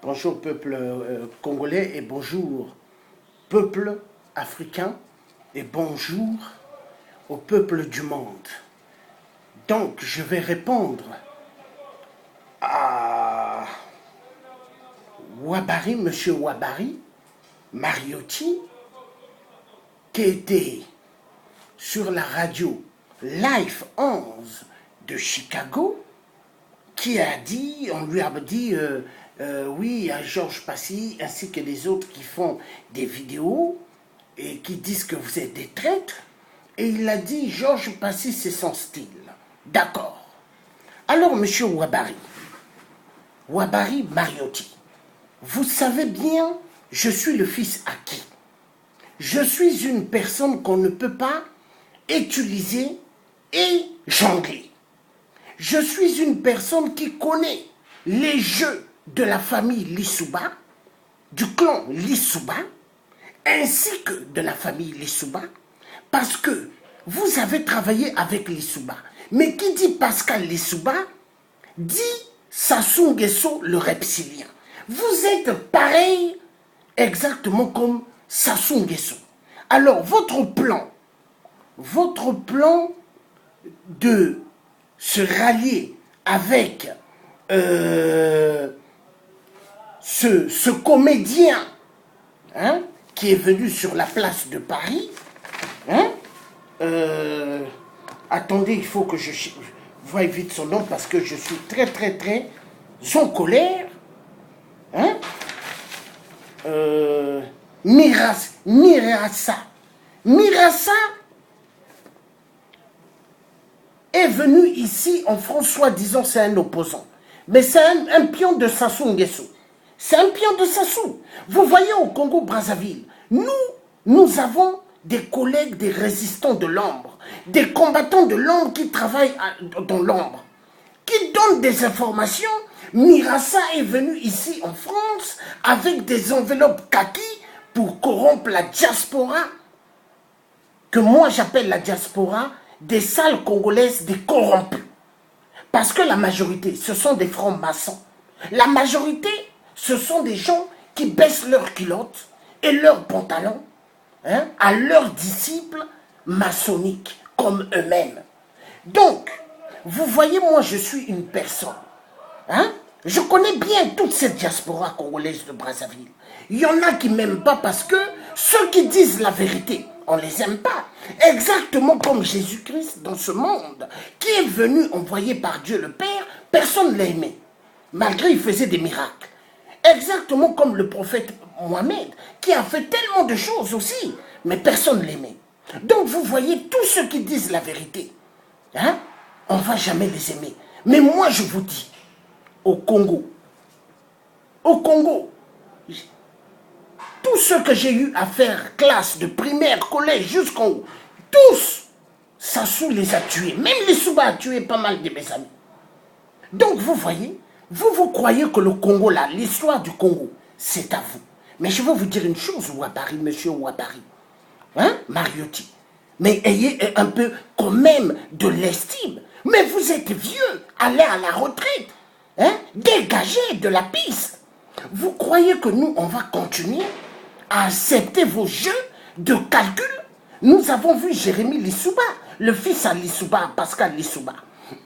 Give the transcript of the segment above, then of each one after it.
Bonjour peuple congolais et bonjour peuple africain et bonjour au peuple du monde. Donc je vais répondre à Ouabary, monsieur Ouabary, Mariotti, qui était sur la radio Life 11 de Chicago, qui a dit, on lui a dit, oui, à Georges Passy, ainsi que les autres qui font des vidéos et qui disent que vous êtes des traîtres. Et il a dit, Georges Passy, c'est son style. D'accord. Alors, monsieur Ouabary Mariotti, vous savez bien, je suis le fils à qui? Je suis une personne qu'on ne peut pas utiliser et jongler. Je suis une personne qui connaît les jeux de la famille Lissouba, du clan Lissouba, ainsi que de la famille Lissouba, parce que vous avez travaillé avec Lissouba. Mais qui dit Pascal Lissouba, dit Sassou Nguesso le reptilien. Vous êtes pareil exactement comme Sassou Nguesso. Alors, votre plan de se rallier avec ce comédien qui est venu sur la place de Paris. Attendez, il faut que je voie vite son nom parce que je suis très en colère. Mirassa est venu ici en France, soi-disant c'est un opposant. Mais c'est un pion de Sassou Nguesso. C'est un pion de Sassou. Vous voyez au Congo-Brazzaville, nous avons des collègues, des résistants de l'ombre, des combattants de l'ombre qui travaillent dans l'ombre, qui donnent des informations. Mirassa est venu ici en France avec des enveloppes kaki pour corrompre la diaspora, que moi j'appelle la diaspora des salles congolaises des corrompus. Parce que la majorité, ce sont des francs-maçons. La majorité, ce sont des gens qui baissent leurs culottes et leurs pantalons à leurs disciples maçonniques, comme eux-mêmes. Donc, vous voyez, moi je suis une personne. Je connais bien toute cette diaspora congolaise de Brazzaville. Il y en a qui ne m'aiment pas parce que ceux qui disent la vérité, on ne les aime pas. Exactement comme Jésus-Christ dans ce monde, qui est venu envoyé par Dieu le Père, personne ne l'a aimé. Malgré qu'il faisait des miracles. Exactement comme le prophète Mohamed, qui a fait tellement de choses aussi, mais personne ne l'aimait. Donc vous voyez, tous ceux qui disent la vérité, on ne va jamais les aimer. Mais moi je vous dis, au Congo, tous ceux que j'ai eu à faire, classe de primaire, collège, jusqu'en haut, tous, Sassou les a tués. Même les Souba a tué pas mal de mes amis. Donc vous voyez, vous croyez que le Congo, là, l'histoire du Congo, c'est à vous. Mais je vais vous dire une chose, Ouabary, monsieur Ouabary, Mariotti. Mais ayez un peu quand même de l'estime. Mais vous êtes vieux, allez à la retraite. Dégagez de la piste. Vous croyez que nous, on va continuer à accepter vos jeux de calcul? Nous avons vu Jérémy Lissouba, le fils à Lissouba, Pascal Lissouba,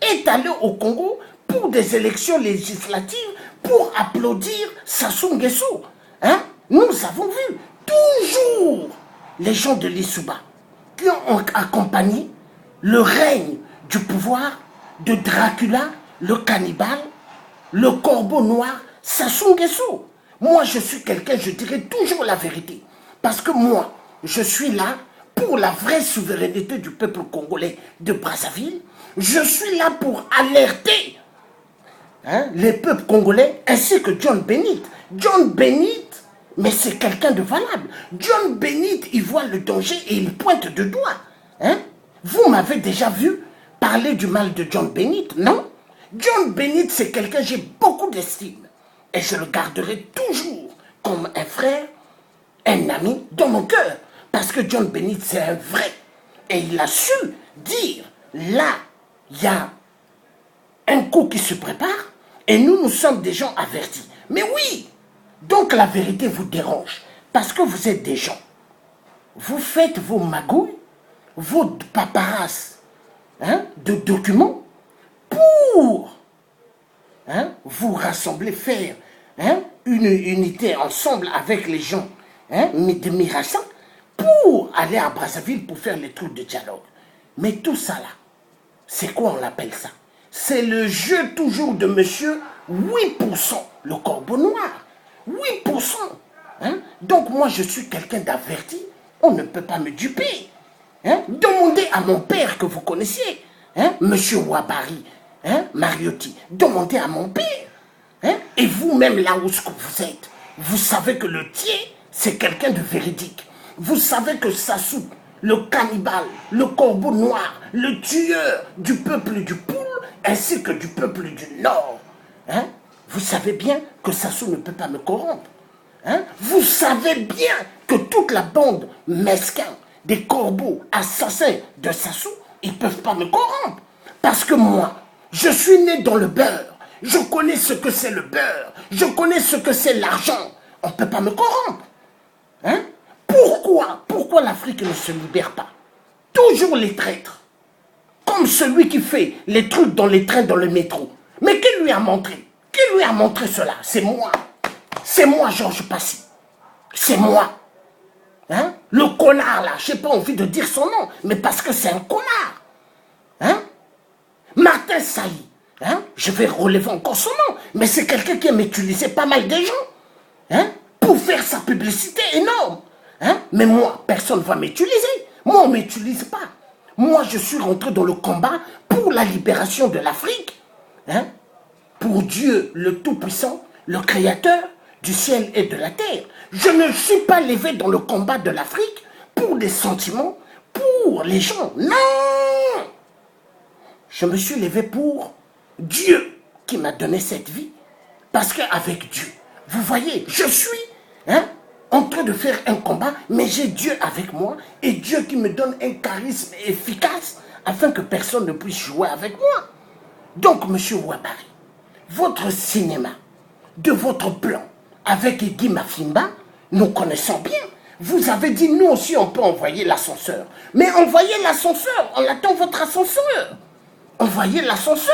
est allé au Congo pour des élections législatives pour applaudir Sassou Nguesso. Nous avons vu toujours les gens de Lissouba qui ont accompagné le règne du pouvoir de Dracula, le cannibale, le corbeau noir, Sassou Nguesso. Moi, je suis quelqu'un, je dirai toujours la vérité. Parce que moi, je suis là pour la vraie souveraineté du peuple congolais de Brazzaville. Je suis là pour alerter les peuples congolais ainsi que John Bennett. John Bennett, mais c'est quelqu'un de valable. John Bennett, il voit le danger et il pointe de doigt. Vous m'avez déjà vu parler du mal de John Bennett, non? John Bennett, c'est quelqu'un, j'ai beaucoup d'estime. Et je le garderai toujours comme un frère, un ami dans mon cœur. Parce que John Bennett, c'est un vrai. Et il a su dire, là, il y a un coup qui se prépare. Et nous sommes des gens avertis. Mais oui, Donc la vérité vous dérange parce que vous êtes des gens. Vous faites vos magouilles, vos paparasses de documents pour vous rassembler, faire une unité ensemble avec les gens de Mirassa pour aller à Brazzaville pour faire les trucs de dialogue. Mais tout ça là, c'est quoi on appelle ça? C'est le jeu toujours de monsieur 8%, le corbeau noir. 8%. Donc moi je suis quelqu'un d'averti, on ne peut pas me duper. Demandez à mon père que vous connaissiez, monsieur Ouabari, Mariotti, demandez à mon père. Et vous-même là où vous êtes, vous savez que le tiers, c'est quelqu'un de véridique. Vous savez que Sassou, le cannibale, le corbeau noir, le tueur du peuple du Poule, ainsi que du peuple du Nord, vous savez bien que Sassou ne peut pas me corrompre. Vous savez bien que toute la bande mesquin des corbeaux assassins de Sassou, ils ne peuvent pas me corrompre. Parce que moi, je suis né dans le beurre. Je connais ce que c'est le beurre. Je connais ce que c'est l'argent. On ne peut pas me corrompre. Pourquoi l'Afrique ne se libère pas? Toujours les traîtres. Comme celui qui fait les trucs dans les trains, dans le métro. Mais qui lui a montré? Qui lui a montré cela? C'est moi. C'est moi, Georges Passy. C'est moi. Le connard, là, je n'ai pas envie de dire son nom, mais parce que c'est un connard. Martin Sailly. Je vais relever encore son nom, mais c'est quelqu'un qui aime utiliser pas mal de gens pour faire sa publicité énorme. Mais moi, personne ne va m'utiliser. Moi, on ne m'utilise pas. Moi, je suis rentré dans le combat pour la libération de l'Afrique. Pour Dieu, le Tout-Puissant, le Créateur du ciel et de la terre. Je ne suis pas levé dans le combat de l'Afrique pour des sentiments, pour les gens. Non! Je me suis levé pour Dieu qui m'a donné cette vie. Parce qu'avec Dieu, vous voyez, je suis en train de faire un combat, mais j'ai Dieu avec moi et Dieu qui me donne un charisme efficace afin que personne ne puisse jouer avec moi. Donc, monsieur Ouabari, votre cinéma, de votre plan, avec Guy Mafimba, nous connaissons bien. Vous avez dit, nous aussi, on peut envoyer l'ascenseur. Mais envoyez l'ascenseur, on attend votre ascenseur. Envoyez l'ascenseur.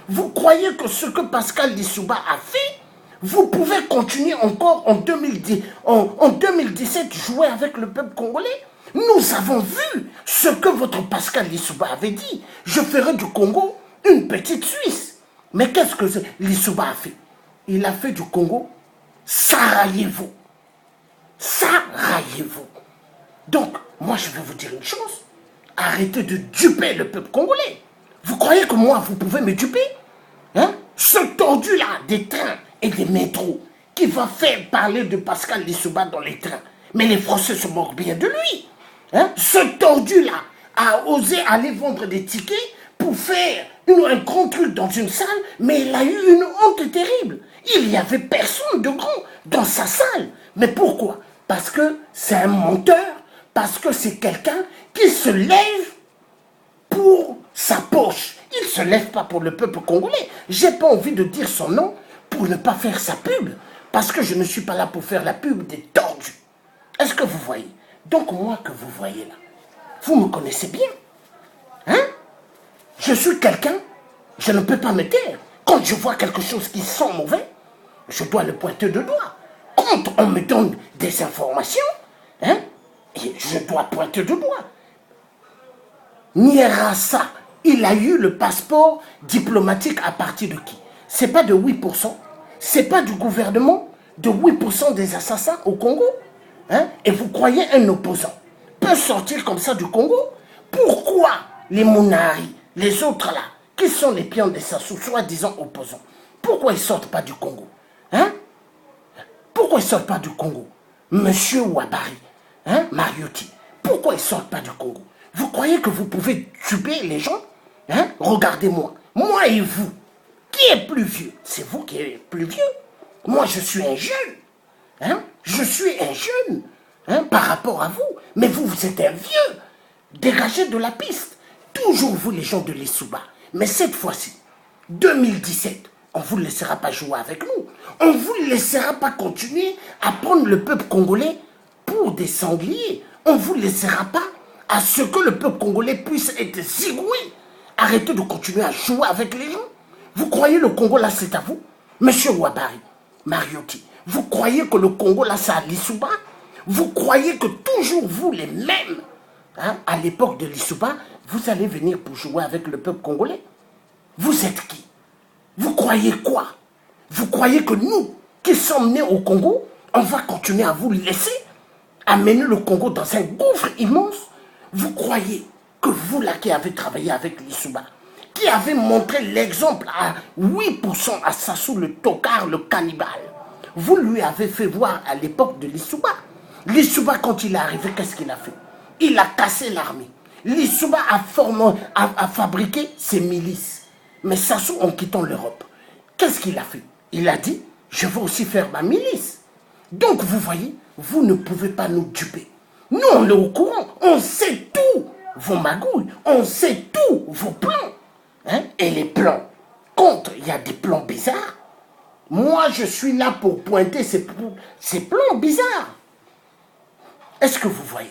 Vous croyez que ce que Pascal Lissouba a fait, vous pouvez continuer encore en 2017 jouer avec le peuple congolais? Nous avons vu ce que votre Pascal Lissouba avait dit. Je ferai du Congo une petite Suisse. Mais qu'est-ce que Lissouba a fait? Il a fait du Congo Sarajevo. Sarajevo. Donc, moi je vais vous dire une chose. Arrêtez de duper le peuple congolais. Vous croyez que moi, vous pouvez me duper? Ce tordu-là des trains et des métros qui va faire parler de Pascal Lissouba dans les trains. Mais les Français se moquent bien de lui. Ce tordu-là a osé aller vendre des tickets pour faire un grand truc dans une salle, mais il a eu une honte terrible. Il n'y avait personne de grand dans sa salle. Mais pourquoi? Parce que c'est un menteur, parce que c'est quelqu'un qui se lève pour sa poche. Il ne se lève pas pour le peuple congolais. Je n'ai pas envie de dire son nom pour ne pas faire sa pub, parce que je ne suis pas là pour faire la pub des tordus. Est-ce que vous voyez? Donc moi que vous voyez là, vous me connaissez bien. Je suis quelqu'un, je ne peux pas me taire. Quand je vois quelque chose qui sent mauvais, je dois le pointer de doigt. Quand on me donne des informations, je dois pointer de doigt. Nyerassa, il a eu le passeport diplomatique à partir de qui? C'est pas de 8%, c'est pas du gouvernement de 8% des assassins au Congo. Et vous croyez un opposant peut sortir comme ça du Congo? Pourquoi les Mounari, les autres là, qui sont les pions des Sassou, soi-disant opposants, pourquoi ils ne sortent pas du Congo? Pourquoi ils ne sortent pas du Congo? Monsieur Ouabari, Mariotti, pourquoi ils ne sortent pas du Congo? Vous croyez que vous pouvez tuer les gens? Regardez-moi, moi et vous, qui est plus vieux? C'est vous qui êtes plus vieux. Moi, je suis un jeune. Je suis un jeune par rapport à vous. Mais vous, vous êtes un vieux. Dégagez de la piste. Toujours vous, les gens de Lissouba. Mais cette fois-ci, 2017, on ne vous laissera pas jouer avec nous. On ne vous laissera pas continuer à prendre le peuple congolais pour des sangliers. On ne vous laissera pas à ce que le peuple congolais puisse être zigoué. Arrêtez de continuer à jouer avec les gens. Vous croyez le Congo là c'est à vous? Monsieur Ouabari, Mariotti, vous croyez que le Congo là c'est à Lissouba? Vous croyez que toujours vous les mêmes, hein, à l'époque de Lissouba, vous allez venir pour jouer avec le peuple congolais? Vous êtes qui? Vous croyez quoi? Vous croyez que nous, qui sommes nés au Congo, on va continuer à vous laisser amener le Congo dans un gouffre immense? Vous croyez que vous là qui avez travaillé avec Lissouba, qui avez montré l'exemple à 8% à Sassou le tocard, le cannibale, vous lui avez fait voir à l'époque de Lissouba. Lissouba, quand il est arrivé, qu'est-ce qu'il a fait? Il a cassé l'armée. Lissouba a fabriqué ses milices. Mais Sassou, en quittant l'Europe, qu'est-ce qu'il a fait? Il a dit, je veux aussi faire ma milice. Donc, vous voyez, vous ne pouvez pas nous duper. Nous, on est au courant. On sait tout vos magouilles. On sait tout vos plans. Hein? Et les plans, contre, il y a des plans bizarres. Moi, je suis là pour pointer ces plans bizarres. Est-ce que vous voyez?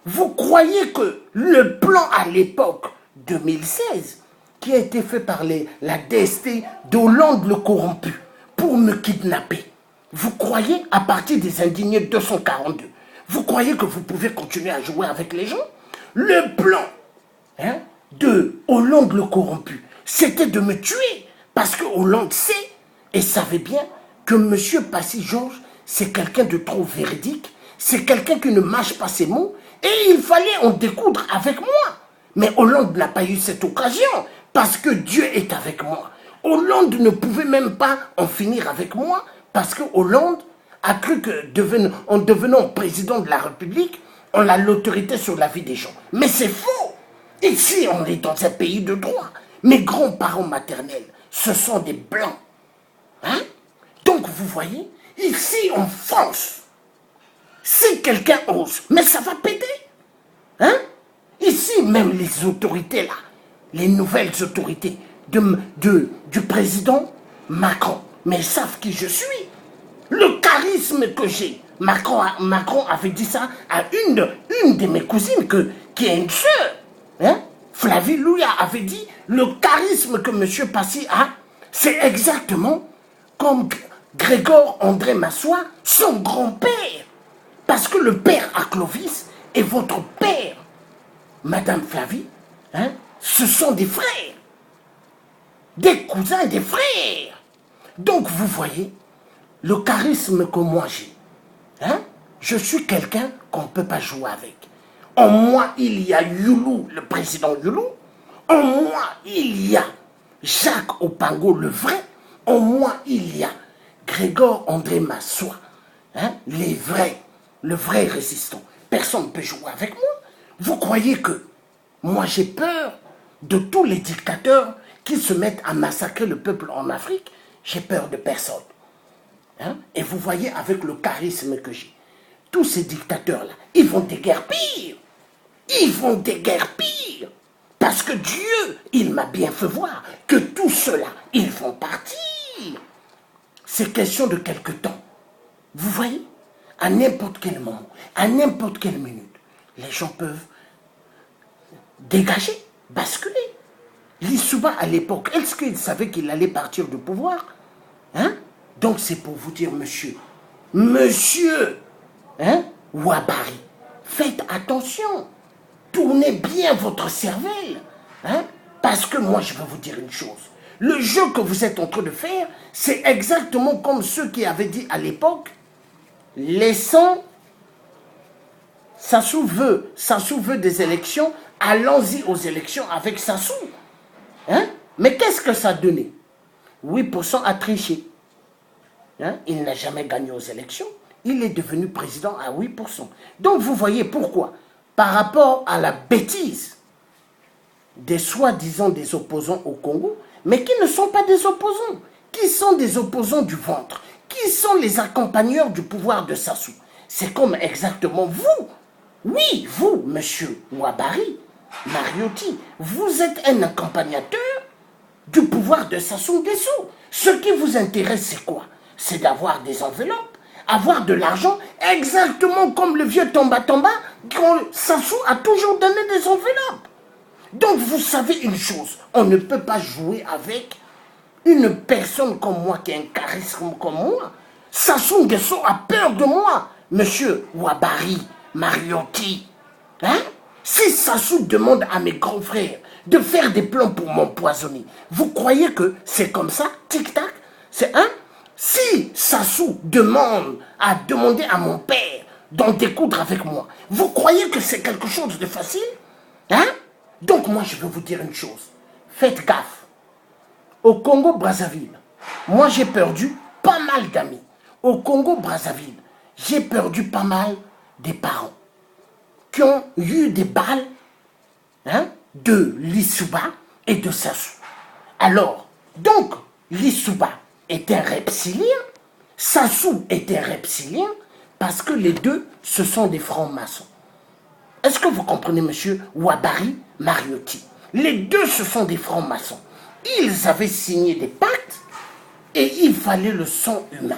Vous croyez que le plan à l'époque 2016, qui a été fait par la DST d'Hollande le corrompu, pour me kidnapper, vous croyez, à partir des indignés 242, vous croyez que vous pouvez continuer à jouer avec les gens? Le plan, hein, de Hollande le corrompu, c'était de me tuer, parce que Hollande sait et savait bien que M. Passy Georges, c'est quelqu'un de trop véridique, c'est quelqu'un qui ne mâche pas ses mots, et il fallait en découdre avec moi. Mais Hollande n'a pas eu cette occasion, parce que Dieu est avec moi. Hollande ne pouvait même pas en finir avec moi, parce que Hollande a cru que en devenant président de la République, on a l'autorité sur la vie des gens. Mais c'est faux. Ici, on est dans un pays de droit. Mes grands-parents maternels, ce sont des Blancs. Hein? Donc, vous voyez, ici, en France, si quelqu'un ose, mais ça va péter. Hein? Ici, même les autorités, là, les nouvelles autorités du président Macron, mais ils savent qui je suis. Le charisme que j'ai. Macron avait dit ça à une de mes cousines qui est une sœur. Hein? Flavie Louia avait dit, le charisme que M. Passy a, c'est exactement comme Grégor André Massois, son grand-père. Parce que le père à Clovis est votre père. Madame Flavie, hein, ce sont des frères. Des cousins, des frères. Donc vous voyez, le charisme que moi j'ai, hein, je suis quelqu'un qu'on ne peut pas jouer avec. En moi, il y a Youlou, le président Youlou. En moi, il y a Jacques Opango, le vrai. En moi, il y a Grégor André Massois, hein, le vrai résistant. Personne ne peut jouer avec moi. Vous croyez que moi j'ai peur de tous les dictateurs qui se mettent à massacrer le peuple en Afrique? J'ai peur de personne. Hein? Et vous voyez avec le charisme que j'ai, tous ces dictateurs-là, ils vont déguerpir. Ils vont déguerpir. Parce que Dieu, il m'a bien fait voir que tout cela, ils vont partir. C'est question de quelque temps. Vous voyez? À n'importe quel moment, à n'importe quelle minute, les gens peuvent dégager, basculer. Lissouba, à l'époque, est-ce qu'il savait qu'il allait partir du pouvoir? Hein? Donc c'est pour vous dire, monsieur, hein, Ouabari, faites attention. Tournez bien votre cervelle. Hein? Parce que moi, je vais vous dire une chose. Le jeu que vous êtes en train de faire, c'est exactement comme ceux qui avaient dit à l'époque, laissons, Sassou veut des élections, allons-y aux élections avec Sassou. Hein? Mais qu'est-ce que ça a donné? 8% a triché. Hein? Il n'a jamais gagné aux élections. Il est devenu président à 8%. Donc vous voyez pourquoi, par rapport à la bêtise des soi-disant des opposants au Congo, mais qui ne sont pas des opposants, qui sont des opposants du ventre, qui sont les accompagneurs du pouvoir de Sassou. C'est comme exactement vous. Oui, vous, monsieur Ouabari, Mariotti, vous êtes un accompagnateur du pouvoir de Sassou Nguesso. Ce qui vous intéresse, c'est quoi? C'est d'avoir des enveloppes, avoir de l'argent, exactement comme le vieux Tomba Tomba, quand Sassou a toujours donné des enveloppes. Donc vous savez une chose, on ne peut pas jouer avec une personne comme moi, qui a un charisme comme moi. Sassou Nguesso a peur de moi, monsieur Ouabari, Mariotti. Hein? Si Sassou demande à mes grands frères de faire des plans pour m'empoisonner, vous croyez que c'est comme ça, tic-tac? C'est un. Si Sassou a demandé à mon père d'en découdre avec moi, vous croyez que c'est quelque chose de facile? Hein? Donc moi, je veux vous dire une chose. Faites gaffe. Au Congo-Brazzaville, moi j'ai perdu pas mal d'amis. Au Congo-Brazzaville, j'ai perdu pas mal des parents qui ont eu des balles de Lissouba et de Sassou. Alors, donc, Lissouba est un reptilien, Sassou est un reptilien, parce que les deux, ce sont des francs-maçons. Est-ce que vous comprenez, monsieur Ouabari Mariotti? Les deux, ce sont des francs-maçons. Ils avaient signé des pactes et il fallait le sang humain.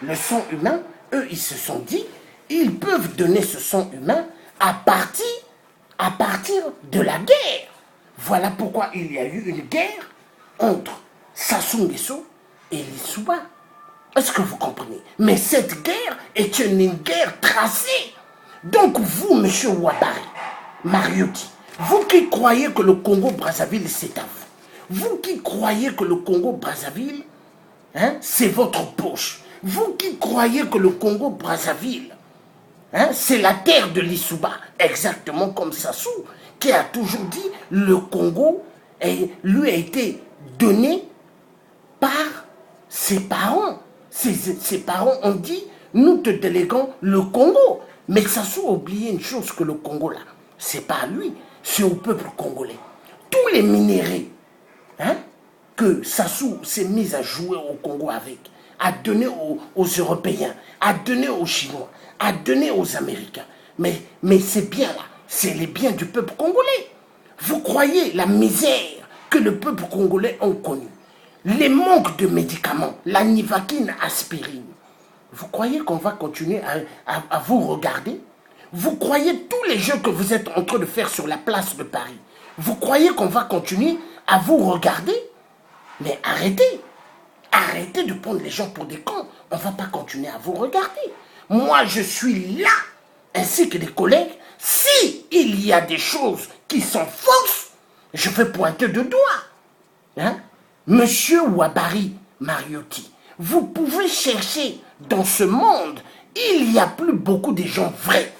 Le sang humain, eux, ils se sont dit, ils peuvent donner ce sang humain à partir de la guerre. Voilà pourquoi il y a eu une guerre entre Sassou Nguesso et Lissouba. Est-ce que vous comprenez? Mais cette guerre est une guerre tracée. Donc vous, monsieur Ouabari Mariotti, vous qui croyez que le Congo-Brazzaville, c'est à vous, vous qui croyez que le Congo-Brazzaville, c'est votre poche, vous qui croyez que le Congo-Brazzaville, c'est la terre de Lissouba, exactement comme Sassou, qui a toujours dit le Congo lui a été donné par ses parents. Ses parents ont dit, nous te déléguons le Congo. Mais Sassou a oublié une chose, que le Congo là, c'est pas lui, c'est au peuple congolais. Tous les minéraux que Sassou s'est mis à jouer au Congo avec, à donner aux Européens, à donner aux Chinois, à donner aux Américains. Mais c'est bien là, c'est les biens du peuple congolais. Vous croyez la misère que le peuple congolais a connue, les manques de médicaments, la nivaquine, aspirine. Vous croyez qu'on va continuer à vous regarder? Vous croyez tous les jeux que vous êtes en train de faire sur la place de Paris? Vous croyez qu'on va continuer à vous regarder? Mais arrêtez. Arrêtez de prendre les gens pour des cons. On ne va pas continuer à vous regarder. Moi, je suis là, ainsi que les collègues. Si il y a des choses qui sont fausses, je vais pointer de doigt. Monsieur Ouabari Mariotti, vous pouvez chercher dans ce monde, il n'y a plus beaucoup de gens vrais.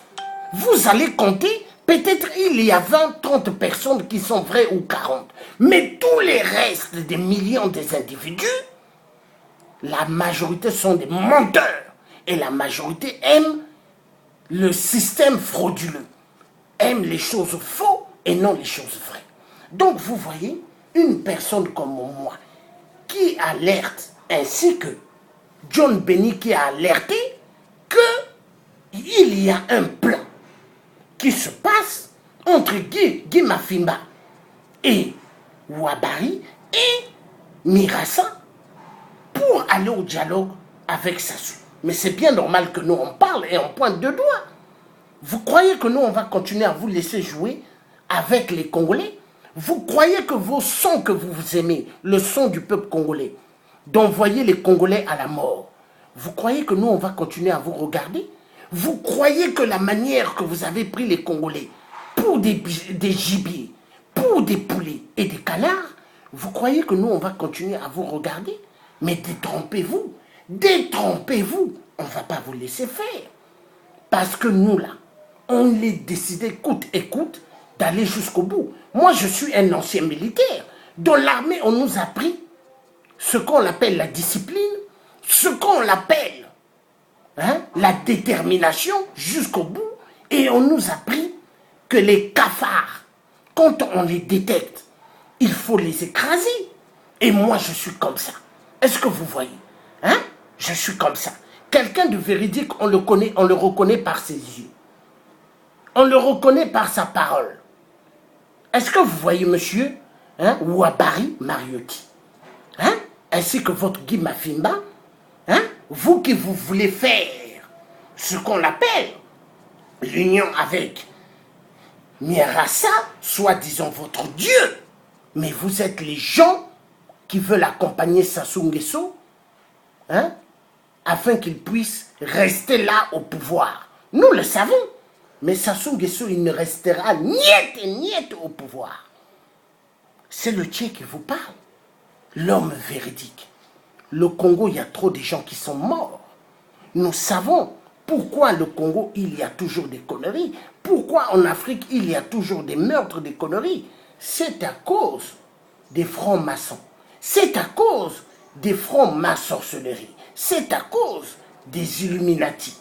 Vous allez compter, peut-être il y a 20, 30 personnes qui sont vraies ou 40. Mais tous les restes des millions des individus, la majorité sont des menteurs. Et la majorité aime le système frauduleux, aime les choses fausses et non les choses vraies. Donc vous voyez, une personne comme moi, qui alerte, ainsi que John Benny qui a alerté qu'il y a un plan qui se passe entre Guy Mafimba et Ouabari et Mirassa pour aller au dialogue avec Sassou. Mais c'est bien normal que nous on parle et on pointe de doigt. Vous croyez que nous on va continuer à vous laisser jouer avec les Congolais? Vous croyez que vos sons que vous aimez, le son du peuple congolais, d'envoyer les Congolais à la mort, vous croyez que nous on va continuer à vous regarder? Vous croyez que la manière que vous avez pris les Congolais pour des gibiers, pour des poulets et des canards, vous croyez que nous on va continuer à vous regarder? Mais détrompez-vous, détrompez-vous, on ne va pas vous laisser faire. Parce que nous là, on est décidé coûte et coûte d'aller jusqu'au bout. Moi je suis un ancien militaire. Dans l'armée on nous a appris ce qu'on appelle la discipline, ce qu'on appelle la détermination jusqu'au bout. Et on nous a appris que les cafards, quand on les détecte, il faut les écraser. Et moi je suis comme ça. Est-ce que vous voyez? Je suis comme ça. Quelqu'un de véridique, on le connaît, on le reconnaît par ses yeux. On le reconnaît par sa parole. Est-ce que vous voyez, monsieur Ouabari Mariotti? ainsi que votre Guy Mafimba, hein, vous qui vous voulez faire ce qu'on appelle l'union avec Mierassa, soi-disant votre Dieu, mais vous êtes les gens qui veulent accompagner Sassou Nguesso, hein, afin qu'il puisse rester là au pouvoir. Nous le savons, mais Sassou Nguesso, il ne restera niet au pouvoir. C'est le Tché qui vous parle, l'homme véridique. Le Congo, il y a trop de gens qui sont morts. Nous savons pourquoi le Congo, il y a toujours des conneries. Pourquoi en Afrique, il y a toujours des meurtres, des conneries. C'est à cause des francs-maçons. C'est à cause des francs-maçonneries. C'est à cause des Illuminati.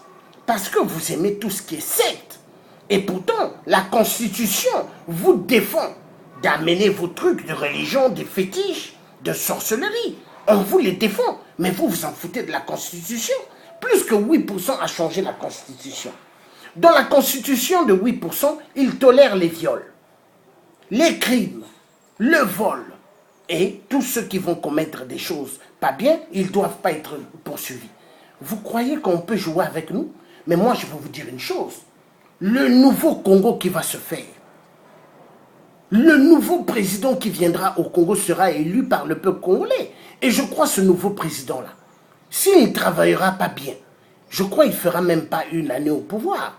Parce que vous aimez tout ce qui est secte. Et pourtant, la Constitution vous défend d'amener vos trucs de religion, des fétiches, de sorcellerie. On vous les défend, mais vous vous en foutez de la Constitution. Plus que 8% a changé la Constitution. Dans la Constitution de 8%, ils tolèrent les viols, les crimes, le vol. Et tous ceux qui vont commettre des choses pas bien, ils ne doivent pas être poursuivis. Vous croyez qu'on peut jouer avec nous? Mais moi, je vais vous dire une chose. Le nouveau Congo qui va se faire, le nouveau président qui viendra au Congo sera élu par le peuple congolais. Et je crois ce nouveau président-là, s'il ne travaillera pas bien, je crois qu'il ne fera même pas une année au pouvoir.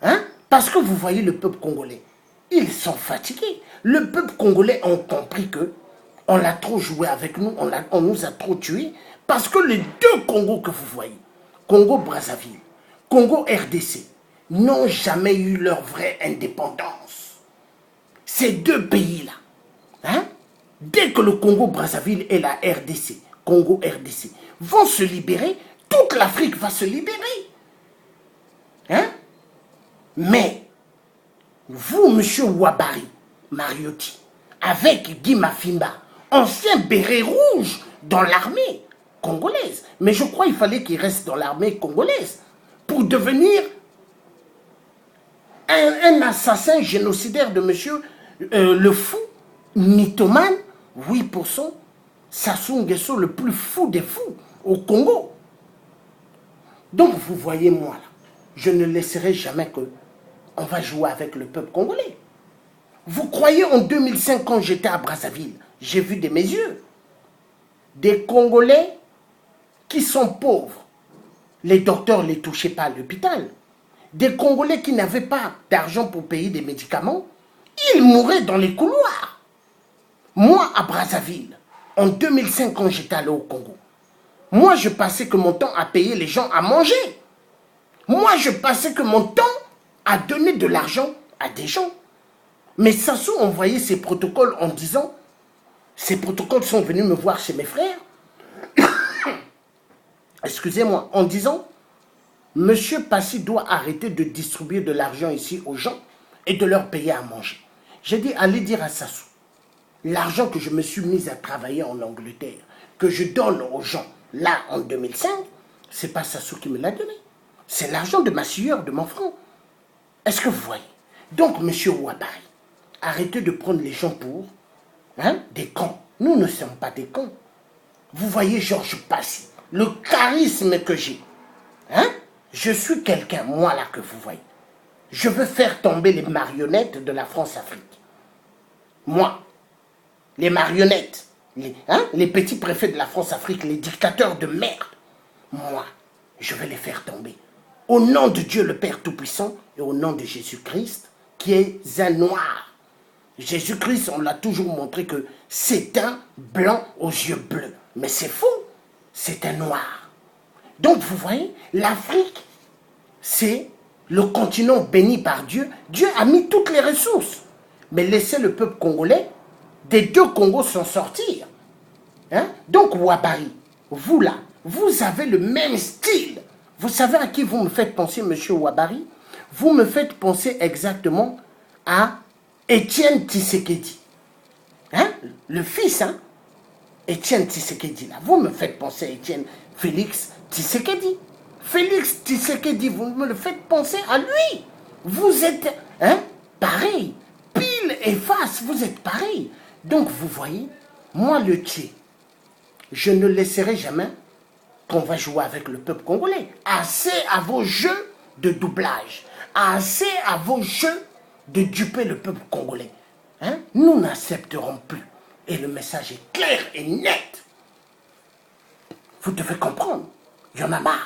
Hein? Parce que vous voyez le peuple congolais, ils sont fatigués. Le peuple congolais a compris que on l'a trop joué avec nous, on nous a trop tués. Parce que les deux Congos que vous voyez, Congo-Brazzaville, Congo-RDC, n'ont jamais eu leur vraie indépendance. Ces deux pays-là, hein? Dès que le Congo-Brazzaville et la RDC, Congo-RDC, vont se libérer, toute l'Afrique va se libérer. Hein? Mais, vous, monsieur Ouabari, Mariotti, avec Guy Mafimba, ancien béret rouge dans l'armée congolaise, mais je crois qu'il fallait qu'il reste dans l'armée congolaise pour devenir un assassin génocidaire de monsieur le fou, mythomane, 8%, Sassou Nguesso, le plus fou des fous au Congo. Donc vous voyez moi là, je ne laisserai jamais que on va jouer avec le peuple congolais. Vous croyez en 2005 quand j'étais à Brazzaville, j'ai vu de mes yeux des Congolais qui sont pauvres. Les docteurs ne les touchaient pas à l'hôpital. Des Congolais qui n'avaient pas d'argent pour payer des médicaments, ils mouraient dans les couloirs. Moi, à Brazzaville, en 2005, quand j'étais allé au Congo, moi, je passais que mon temps à payer les gens à manger. Moi, je passais que mon temps à donner de l'argent à des gens. Mais Sassou envoyait ses protocoles en disant, ces protocoles sont venus me voir chez mes frères, excusez-moi, en disant, Monsieur Passy doit arrêter de distribuer de l'argent ici aux gens et de leur payer à manger. J'ai dit, allez dire à Sassou, l'argent que je me suis mis à travailler en Angleterre, que je donne aux gens, là, en 2005, c'est pas Sassou qui me l'a donné. C'est l'argent de ma sueur, de mon front. Est-ce que vous voyez? Donc, monsieur Ouabari, arrêtez de prendre les gens pour des cons. Nous ne sommes pas des cons. Vous voyez Georges Passy, le charisme que j'ai. Hein? Je suis quelqu'un, moi là, que vous voyez. Je veux faire tomber les marionnettes de la France-Afrique. Moi, les marionnettes, les petits préfets de la France-Afrique, les dictateurs de merde. Moi, je vais les faire tomber. Au nom de Dieu le Père Tout-Puissant et au nom de Jésus-Christ, qui est un noir. Jésus-Christ, on l'a toujours montré que c'est un blanc aux yeux bleus. Mais c'est faux, c'est un noir. Donc vous voyez, l'Afrique, c'est le continent béni par Dieu. Dieu a mis toutes les ressources. Mais laissez le peuple congolais, des deux Congos s'en sortir. Hein? Donc Ouabari, vous là, vous avez le même style. Vous savez à qui vous me faites penser, monsieur Ouabari? Vous me faites penser exactement à Étienne Tshisekedi. Hein? Le fils, hein? Étienne Tshisekedi, là. Vous me faites penser à Étienne Félix Tshisekedi. Félix Tshisekedi, vous me le faites penser à lui. Vous êtes, pareil. Pile et face, vous êtes pareil. Donc, vous voyez, moi, le Tché, je ne laisserai jamais qu'on va jouer avec le peuple congolais. Assez à vos jeux de doublage. Assez à vos jeux de duper le peuple congolais. Hein? Nous n'accepterons plus. Et le message est clair et net. Vous devez comprendre. Il y en a marre.